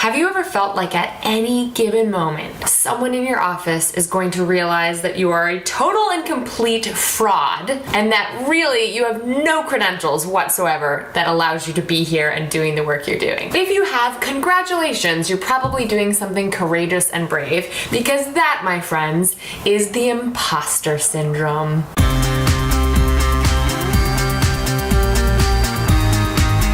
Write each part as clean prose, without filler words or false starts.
Have you ever felt like at any given moment, someone in your office is going to realize that you are a total and complete fraud and that really you have no credentials whatsoever that allows you to be here and doing the work you're doing? If you have, congratulations, you're probably doing something courageous and brave, because that, my friends, is the imposter syndrome.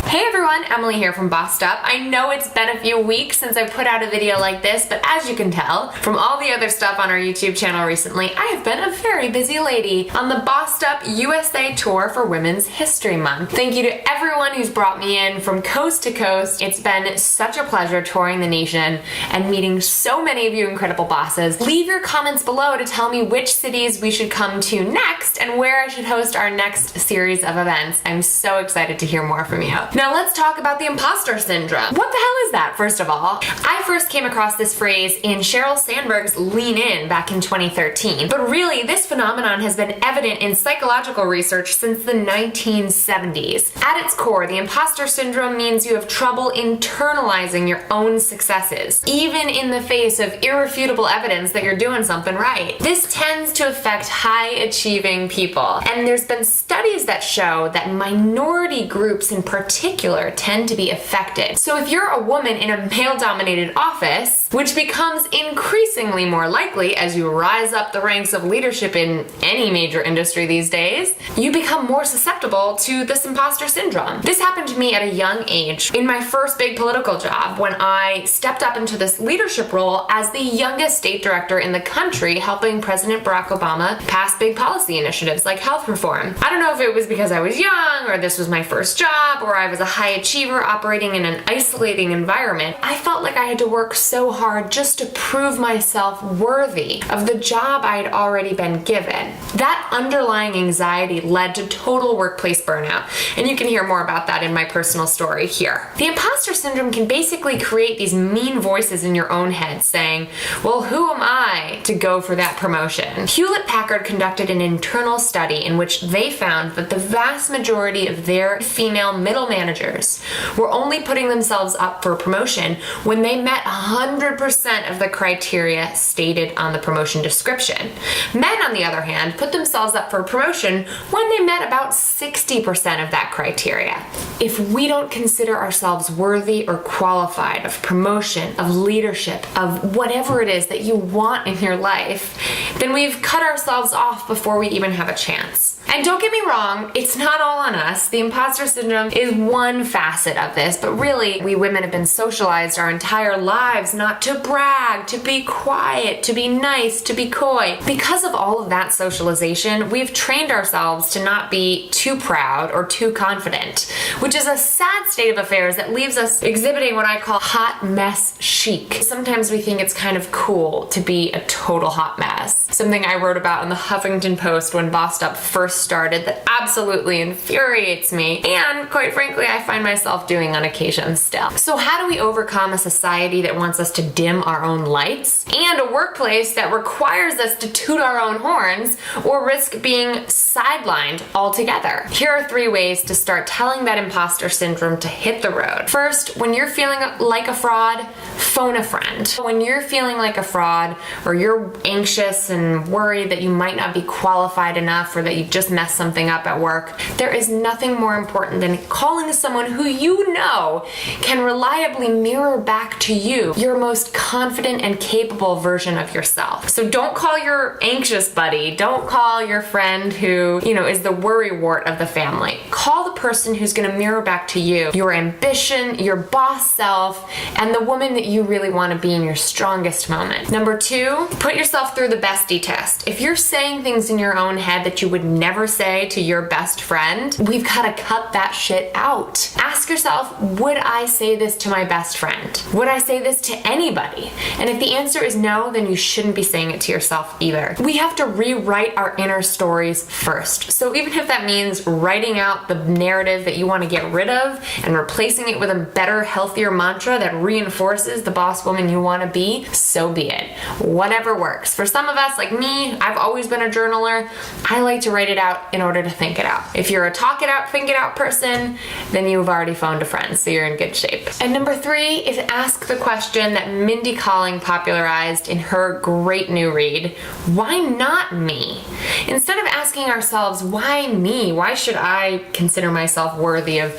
Hey everyone, Emily here from Bossed Up. I know it's been a few weeks since I put out a video like this, but as you can tell from all the other stuff on our YouTube channel recently, I have been a very busy lady on the Bossed Up USA tour for Women's History Month. Thank you to everyone who's brought me in from coast to coast. It's been such a pleasure touring the nation and meeting so many of you incredible bosses. Leave your comments below to tell me which cities we should come to next and where I should host our next series of events. I'm so excited to hear more from you. Now let's talk about the imposter syndrome. What the hell is that, first of all? I first came across this phrase in Sheryl Sandberg's Lean In back in 2013. But really, this phenomenon has been evident in psychological research since the 1970s. At its core, the imposter syndrome means you have trouble internalizing your own successes, even in the face of irrefutable evidence that you're doing something right. This tends to affect high-achieving people, and there's been studies that show that minority groups in particular tend to be affected. So if you're a woman in a male-dominated office, which becomes increasingly more likely as you rise up the ranks of leadership in any major industry these days, you become more susceptible to this imposter syndrome. This happened to me at a young age in my first big political job when I stepped up into this leadership role as the youngest state director in the country, helping President Barack Obama pass big policy initiatives like health reform. I don't know if it was because I was young or this was my first job or I was a high achiever operating in an isolating environment. I felt like I had to work so hard just to prove myself worthy of the job I had already been given. That underlying anxiety led to total workplace burnout, and you can hear more about that in my personal story here. The imposter syndrome can basically create these mean voices in your own head saying, well, who am I to go for that promotion? Hewlett-Packard conducted an internal study in which they found that the vast majority of their female middle managers were only putting themselves up for promotion when they met 100% of the criteria stated on the promotion description. Men, on the other hand, put themselves up for promotion when they met about 60% of that criteria. If we don't consider ourselves worthy or qualified of promotion, of leadership, of whatever it is that you want in your life, then we've cut ourselves off before we even have a chance. And don't get me wrong, it's not all on us. The imposter syndrome is one facet of this, but really, we women have been socialized our entire lives not to brag, to be quiet, to be nice, to be coy. Because of all of that socialization, we've trained ourselves to not be too proud or too confident, which is a sad state of affairs that leaves us exhibiting what I call hot mess chic. Sometimes we think it's kind of cool to be a total hot mess. Something I wrote about in the Huffington Post when Bossed Up first started that absolutely infuriates me, and quite frankly I find myself doing on occasion still. So how do we overcome a society that wants us to dim our own lights and a workplace that requires us to toot our own horns or risk being sidelined altogether? Here are 3 ways to start telling that imposter syndrome to hit the road. First, when you're feeling like a fraud, phone a friend. When you're feeling like a fraud or you're anxious and worried that you might not be qualified enough or that you just messed something up at work, there is nothing more important than calling someone who you know can reliably mirror back to you your most confident and capable version of yourself. So don't call your anxious buddy, don't call your friend who, is the worrywart of the family. Call the person who's going to mirror back to you your ambition, your boss self, and the woman that you really want to be in your strongest moment. Number 2, put yourself through the bestie test. If you're saying things in your own head that you would never say to your best friend, we've got to cut that shit out. Ask yourself, would I say this to my best friend? Would I say this to anybody? And if the answer is no, then you shouldn't be saying it to yourself either. We have to rewrite our inner stories first. So even if that means writing out the narrative that you want to get rid of and replacing it with a better, healthier mantra that reinforces the boss woman you want to be, so be it. Whatever works. For some of us, like me, I've always been a journaler. I like to write it out in order to think it out. If you're a talk it out, think it out person, then you've already phoned a friend, so you're in good shape. And number 3 is ask the question that Mindy Kaling popularized in her great new read, why not me? Instead of asking ourselves, why me? Why should I consider myself worthy of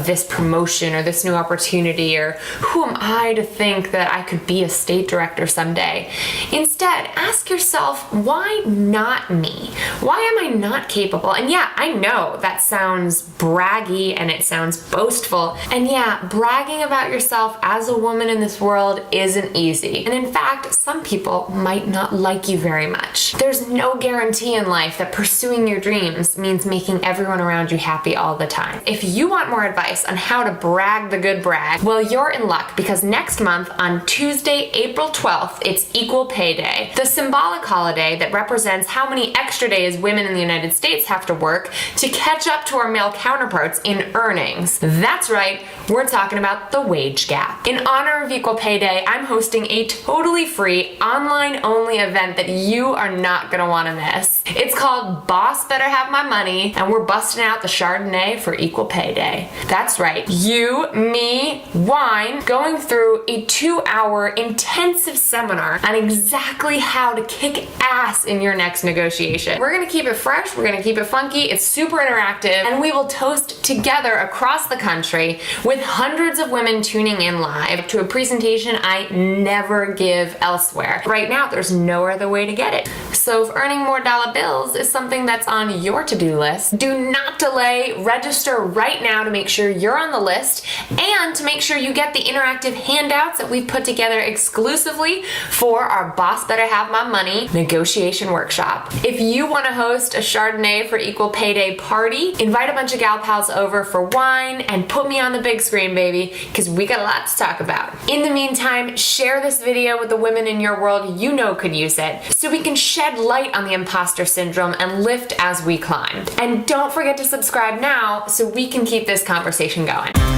this promotion or this new opportunity, or who am I to think that I could be a state director someday? Instead, ask yourself, why not me? Why am I not capable? And yeah, I know that sounds braggy and it sounds boastful. And yeah, bragging about yourself as a woman in this world isn't easy. And in fact, some people might not like you very much. There's no guarantee in life that pursuing your dreams means making everyone around you happy all the time. If you want more advice on how to brag the good brag, well, you're in luck, because next month on Tuesday, April 12th, it's Equal Pay Day, the symbolic holiday that represents how many extra days women in the United States have to work to catch up to our male counterparts in earnings. That's right, we're talking about the wage gap. In honor of Equal Pay Day, I'm hosting a totally free, online-only event that you are not gonna wanna miss. It's called Boss Better Have My Money, and we're busting out the Chardonnay for Equal Pay Day. That's right, you, me, wine, going through a 2-hour intensive seminar on exactly how to kick ass in your next negotiation. We're gonna keep it fresh, we're gonna keep it funky, it's super interactive, and we will toast together across the country with hundreds of women tuning in live to a presentation I never give elsewhere. Right now, there's no other way to get it. So if earning more dollar bills is something that's on your to-do list, do not delay. Register right now to make sure you're on the list and to make sure you get the interactive handouts that we've put together exclusively for our Boss Better Have My Money negotiation workshop. If you want to host a Chardonnay for Equal Pay Day party, invite a bunch of gal pals over for wine and put me on the big screen, baby, because we got a lot to talk about. In the meantime, share this video with the women in your world you know could use it, so we can shed light on the imposter syndrome and lift as we climb. And don't forget to subscribe now so we can keep this conversation going.